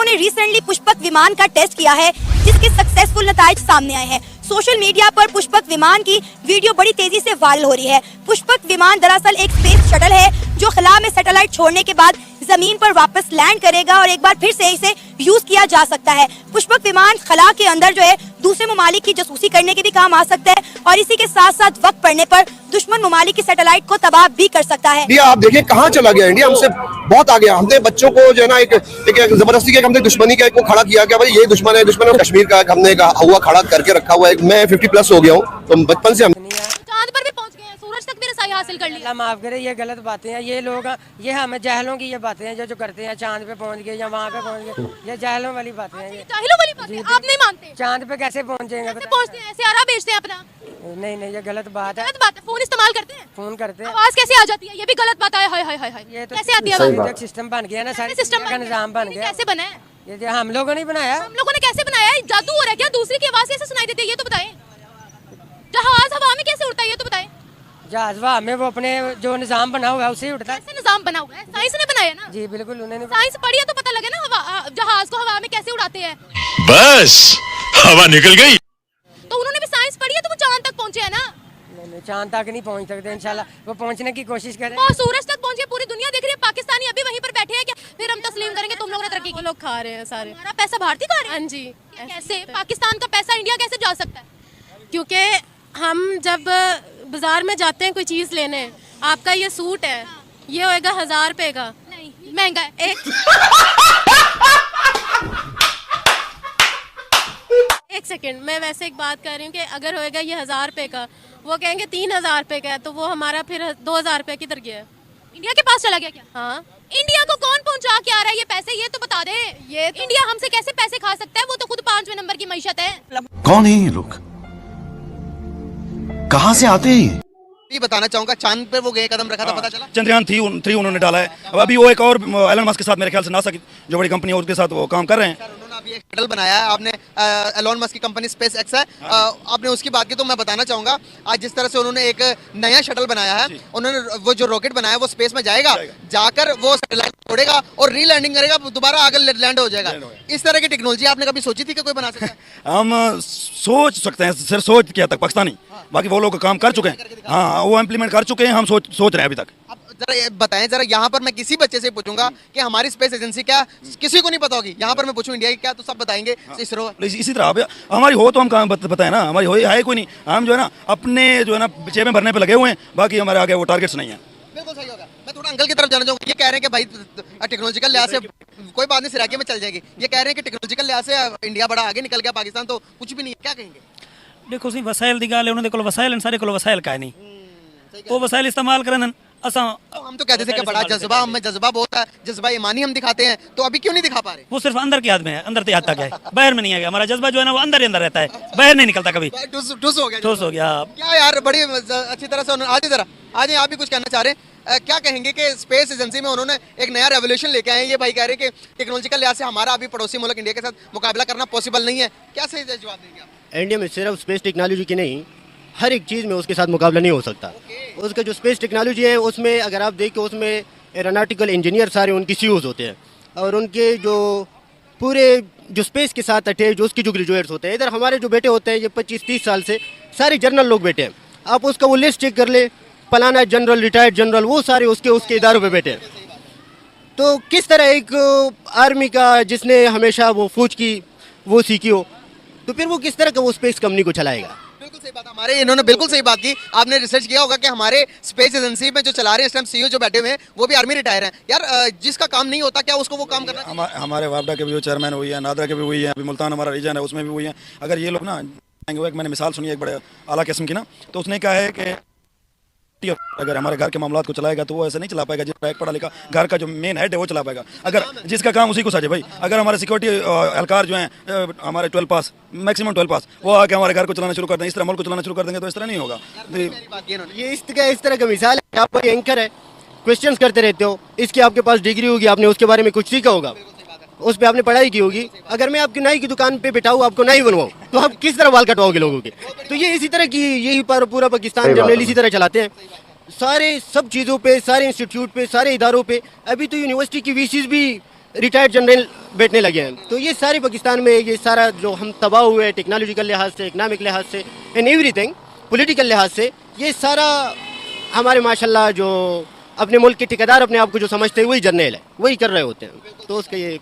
ने रिसेंटली पुष्पक विमान का टेस्ट किया है, जिसके सक्सेसफुल नताइज सामने आए हैं। सोशल मीडिया पर पुष्पक विमान की वीडियो बड़ी तेजी से वायरल हो रही है। पुष्पक विमान दरअसल एक स्पेस शटल है जो खला में सैटेलाइट छोड़ने के बाद जमीन पर वापस लैंड करेगा और एक बार फिर से इसे यूज किया जा सकता है। पुष्पक विमान खला के अंदर जो है दूसरे ममालिक की जासूसी करने के भी काम आ सकता है और इसी के साथ साथ वक्त पड़ने पर दुश्मन ममालिक की सैटेलाइट को तबाह भी कर सकता है। इंडिया आप देखिए कहाँ चला गया, इंडिया हमसे बहुत आ गया। हमने बच्चों को जो है ना एक जबरदस्ती के हमने दुश्मनी का को खड़ा किया कि भाई ये दुश्मन है, दुश्मन है कश्मीर का हमने हुआ खड़ा करके रखा हुआ है। मैं 50+ हो गया हूँ, तो बचपन से चांद पर भी पहुंच गए हैं, सूरज तक भी रसाई हासिल कर ली। अल्लाह माफ करे, ये गलत बातें हैं। ये लोग ये हमें जहलों की ये बातें हैं जो करते हैं। चांद पे पहुंच गए या वहाँ पे पहुंच गए, ये जहलों वाली बातें हैं। जाहिलों वाली बातें आप नहीं मानते? चांद पे कैसे पहुंचेंगे? कैसे पहुंचते हैं? सियारा बेचते हैं अपना? नहीं, ये गलत बात है। गलत बात है। फोन इस्तेमाल करते हैं? फोन करते हैं। आवाज कैसे आ जाती है? ये भी गलत बात है। हाय हाय हाय हाय, ये तो कैसे आती है आवाज? एक सिस्टम बन गया ना, सारे सिस्टम का निजाम बन गया। कैसे बना है? ये हम लोगों ने बनाया। हम लोगों ने कैसे बनाया है? जादू हो रहा है क्या? दूसरी की आवाज कैसे सुनाई देती है ये तो बताएं। जहाज हवा में कैसे उड़ता है ये तो बताएं। जहाज हवा में वो अपने जो निजाम बना हुआ है उसे उड़ता है। कैसे निजाम बना हुआ है? साइंस ने बनाया ना? जी बिल्कुल, उन्होंने साइंस पढ़ी है तो पता लगे ना हवा जहाज को हवा में कैसे उड़ाते हैं। बस हवा निकल गई। तो उन्होंने भी साइंस पढ़ी है तो वो चांद तक पहुंचे है ना? नहीं, चांद तक नहीं पहुंच सकते। इंशाल्लाह वो पहुंचने की कोशिश करें। वो सूरज तक पहुंचे, पूरी दुनिया देख रही है। पाकिस्तानी अभी वहीं पर बैठे हैं क्या? फिर हम तस्लीम करेंगे तुम लोगों ने तरक्की की। लोग खा रहे हैं सारे। हमारा पैसा भारतीय खा रहे हैं? हाँ जी। कैसे पाकिस्तान का पैसा इंडिया कैसे जा सकता है? क्योंकि हम जब बाजार में जाते हैं कोई चीज लेने, आपका ये सूट है, ये होएगा 1000 रुपए का। नहीं, महंगा है। एक सेकंड, मैं वैसे एक बात कर रही हूँ कि अगर होएगा ये 1000 रुपए का, वो कहेंगे 3000 रुपए का है, तो वो हमारा फिर 2000 रुपए किधर गया है? इंडिया के पास चला गया क्या? हाँ। इंडिया को कौन पहुंचा के आ रहा है ये पैसे? ये तो बता दे। ये तो इंडिया हमसे कैसे पैसे खा सकता है? वो तो खुद 5वें नंबर की मैशत है। कौन है ये लोग, कहाँ से आते हैं? ये बताना चाहूंगा, चांद पे वो गए, कदम रखा था, पता चला? चंद्रयान 3 उन्होंने डाला है। अब अभी वो एक और एलन मस्क के साथ, मेरे ख्याल से नासा की जो बड़ी कंपनी है उसके साथ वो काम कर रहे हैं। उन्होंने अभी एक शटल बनाया है। आपने एलन मस्क की कंपनी स्पेस एक्स है, आपने उसकी बात की तो मैं बताना चाहूंगा आज जिस तरह से उन्होंने एक नया शटल बनाया है, उन्होंने वो जो रॉकेट बनाया वो स्पेस में जाएगा, जाकर वो सैटेलाइट छोड़ेगा और रीलैंडिंग करेगा, दोबारा आगे लैंड हो जाएगा। इस तरह की टेक्नोलॉजी आपने कभी सोची थी कि कोई बना सकता है? हम सोच सकते हैं, सिर्फ सोच किया तक पाकिस्तानी, बाकी वो लोग काम कर चुके हैं। हाँ, वो इम्प्लीमेंट कर चुके हैं, हम सोच रहे हैं अभी तक। अब जरा ये बताएं, जरा यहाँ पर मैं किसी बच्चे से पूछूंगा कि हमारी स्पेस एजेंसी क्या, किसी को नहीं पता होगी। यहाँ पर मैं पूछूं इंडिया की क्या, तो सब बताएंगे इसरो। इसी तरह अब हमारी हो तो हम काम बताएं ना, हमारी हो है कोई नहीं। हम जो है ना अपने जो है ना जेबें भरने पे लगे हुए हैं, बाकी हमारे आगे वो टारगेट्स नहीं है। बिल्कुल सही होगा। मैं थोड़ा अंकल की तरफ जाना चाहूँगा। ये कह रहे हैं कि भाई टेक्नोलॉजिकल लिहाज से कोई बात नहीं, सिराकी में चल जाएगी। ये कह रहे हैं कि टेक्नोलॉजिकल लिहाज से इंडिया बड़ा आगे निकल गया, पाकिस्तान तो कुछ भी नहीं है, क्या कहेंगे? देखो सी वसाइल दी गल है, उन्होंने कोल वसाइल हैं, सारे कोल वसाइल का नहीं, वो वसाइल इस्तेमाल करन। असा हम तो कहते थे कि बड़ा जज्बा, हमें जज्बा बहुत है, जज्बा ईमानी हम दिखाते हैं, तो अभी क्यों नहीं दिखा पा रहे? वो सिर्फ अंदर की याद में है, अंदर तक तक है, बाहर में नहीं है। हमारा जज्बा जो है ना वो अंदर ही अंदर रहता है, बाहर नहीं निकलता कभी। ठुस हो गया, ठोस हो गया। क्या यार, बड़ी अच्छी तरह से आज जरा आज आप भी कुछ कहना चाह रहे हैं, क्या कहेंगे कि स्पेस एजेंसी में उन्होंने एक नया रेवोल्यूशन लेके आए हैं? ये भाई कह रहे हैं कि टेक्नोलॉजिकल लिहाज से हमारा अभी पड़ोसी मुल्क इंडिया के साथ मुकाबला करना पॉसिबल नहीं है, क्या सही जवाब देंगे आप? इंडिया में सिर्फ स्पेस टेक्नोलॉजी की नहीं, हर एक चीज़ में उसके साथ मुकाबला नहीं हो सकता। उसका जो स्पेस टेक्नोलॉजी है उसमें अगर आप देखो, उसमें एरोनॉटिकल इंजीनियर सारे उनकी सीईओज होते हैं और उनके जो पूरे जो स्पेस के साथ अटैच उसके जो ग्रेजुएट्स होते हैं। इधर हमारे जो बेटे होते हैं ये 25-30 साल से सारे जनरल लोग बैठे हैं। आप उसका वो लिस्ट चेक कर ले, फलाना जनरल, रिटायर्ड जनरल, वो सारे उसके इदारों पे बैठे हैं। तो किस तरह एक आर्मी का जिसने हमेशा वो फौज की वो सीखी हो, तो फिर वो किस तरह का वो स्पेस कंपनी को चलाएगा? बिल्कुल सही बात, हमारे इन्होंने बिल्कुल सही बात की। आपने रिसर्च किया होगा कि हमारे स्पेस एजेंसी में जो चला रहे हैं इस टाइम सीईओ जो बैठे हुए हैं वो भी आर्मी रिटायर हैं। यार जिसका काम नहीं होता क्या उसको वो काम करना? हमारे वापडा के भी जो चेयरमैन हुई है, नादरा के भी हुई है, अभी मुल्तान हमारा रीजन है उसमें भी हुई है। अगर ये लोग ना, एक मैंने मिसाल सुनी एक बड़े आला किस्म की ना, तो उसने कहा है कि अगर हमारे घर के मामलात को चलाएगा तो वो ऐसे नहीं चला पाएगा जिसका एक पढ़ा लिखा घर का जो मेन हेड है वो चला पाएगा, अगर जिसका काम उसी को साझे। भाई अगर हमारे सिक्योरिटी एहलकार जो हैं हमारे 12 पास, मैक्सिमम 12 पास, वो आके हमारे घर को चलाना शुरू कर दें, इस तरह मुल्क को चलाना शुरू कर देंगे तो इस तरह नहीं होगा। ये इस तरह का मिसाल है। आप कोई एंकर है, क्वेश्चंस करते रहते हो, इसकी आपके पास डिग्री होगी, आपने उसके बारे में कुछ सीखा होगा, उस पर आपने पढ़ाई की होगी। अगर मैं आपकी नाई की दुकान पे बिठाऊँ, आपको नाई बनवाऊँ, तो आप किस तरह बाल कटवाओगे लोगों के? तो ये इसी तरह की, यही पर पूरा पाकिस्तान जनरल इसी तरह चलाते हैं। सारे सब चीज़ों पे, सारे इंस्टीट्यूट पे, सारे इदारों पे। अभी तो यूनिवर्सिटी की वीसीज भी रिटायर्ड जनरल बैठने लगे हैं। तो ये सारे पाकिस्तान में ये सारा जो हम तबाह हुए हैं टेक्नोलॉजिकल लिहाज से, इकनॉमिक लिहाज से एंड एवरीथिंग, पॉलिटिकल लिहाज से, ये सारा हमारे माशाल्लाह जो अपने मुल्क के ठेकेदार अपने आप को जो समझते हैं वही जर्नल है, वही कर रहे होते हैं। तो उसका ये